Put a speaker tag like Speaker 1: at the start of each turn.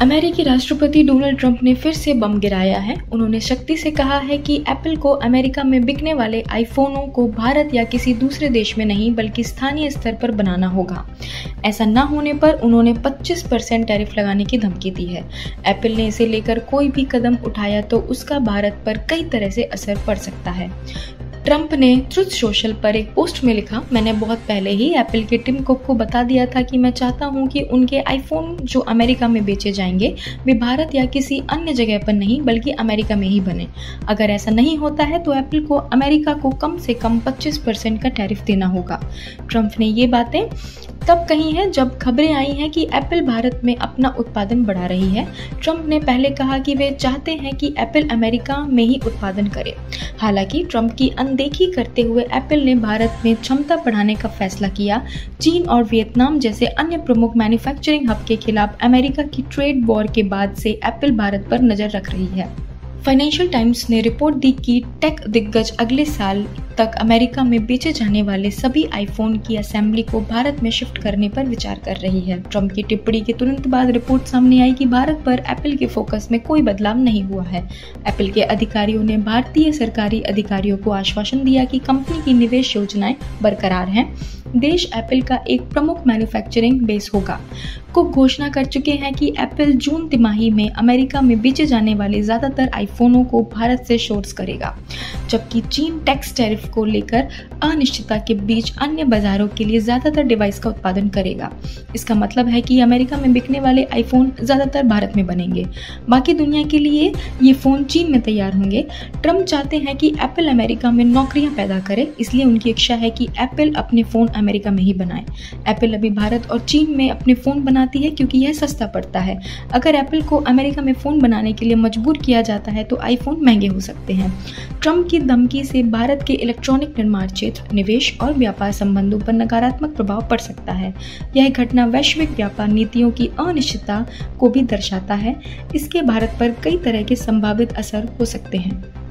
Speaker 1: अमेरिकी राष्ट्रपति Donald Trump ने फिर से बम गिराया है। उन्होंने सख्ती से कहा है कि एप्पल को अमेरिका में बिकने वाले आईफोनों को भारत या किसी दूसरे देश में नहीं बल्कि स्थानीय स्तर पर बनाना होगा। ऐसा न होने पर उन्होंने 25% टैरिफ लगाने की धमकी दी है। एप्पल ने इसे लेकर कोई भी कदम उठाया तो उसका भारत पर कई तरह से असर पड़ सकता है। ट्रंप ने ट्रुथ सोशल पर एक पोस्ट में लिखा, मैंने बहुत पहले ही एप्पल के टिम कुक को बता दिया था कि मैं चाहता हूं कि उनके आईफोन जो अमेरिका में बेचे जाएंगे वे भारत या किसी अन्य जगह पर नहीं बल्कि अमेरिका में ही बने। अगर ऐसा नहीं होता है तो एप्पल को अमेरिका को कम से कम 25% का टैरिफ देना होगा। ट्रंप ने ये बातें तब कही है जब खबरें आई हैं कि एप्पल भारत में अपना उत्पादन बढ़ा रही है। ट्रंप ने पहले कहा कि वे चाहते हैं कि एप्पल अमेरिका में ही उत्पादन करे। हालांकि ट्रंप की अनदेखी करते हुए एप्पल ने भारत में क्षमता बढ़ाने का फैसला किया। चीन और वियतनाम जैसे अन्य प्रमुख मैन्युफैक्चरिंग हब के खिलाफ अमेरिका की ट्रेड वॉर के बाद से एप्पल भारत पर नजर रख रही है। फाइनेंशियल टाइम्स ने रिपोर्ट दी कि टेक दिग्गज अगले साल तक अमेरिका में बेचे जाने वाले सभी आईफोन की असेंबली को भारत में शिफ्ट करने पर विचार कर रही है। ट्रंप की टिप्पणी के तुरंत बाद रिपोर्ट सामने आई कि भारत पर एप्पल के फोकस में कोई बदलाव नहीं हुआ है। एप्पल के अधिकारियों ने भारतीय सरकारी अधिकारियों को आश्वासन दिया कि कंपनी की निवेश योजनाएं बरकरार हैं। देश एप्पल का एक प्रमुख मैन्युफैक्चरिंग बेस होगा। कुक घोषणा कर चुके हैं कि एप्पल जून तिमाही में अमेरिका में बेचे जाने वाले ज्यादातर आईफोनों को भारत से सोर्स करेगा, जबकि चीन टैक्स टैरिफ को लेकर अनिश्चितता के बीच अन्य बाजारों के लिए ज्यादातर डिवाइस का उत्पादन करेगा। इसका मतलब है कि अमेरिका में बिकने वाले आईफोन ज्यादातर भारत में बनेंगे, बाकी दुनिया के लिए ये फोन चीन में तैयार होंगे। ट्रंप चाहते हैं कि एप्पल अमेरिका में नौकरियां पैदा करे, इसलिए उनकी इच्छा है कि एप्पल अपने फोन अमेरिका में ही बनाए। एप्पल अभी भारत और चीन में अपने फोन बनाती है क्योंकि यह सस्ता पड़ता है। अगर एप्पल को अमेरिका में फोन बनाने के लिए मजबूर किया जाता है तो आईफोन महंगे हो सकते हैं। ट्रंप की धमकी से भारत के इलेक्ट्रॉनिक निर्माण क्षेत्र, निवेश और व्यापार संबंधों पर नकारात्मक प्रभाव पड़ सकता है। यह घटना वैश्विक व्यापार नीतियों की अनिश्चितता को भी दर्शाता है। इसके भारत पर कई तरह के संभावित असर हो सकते हैं।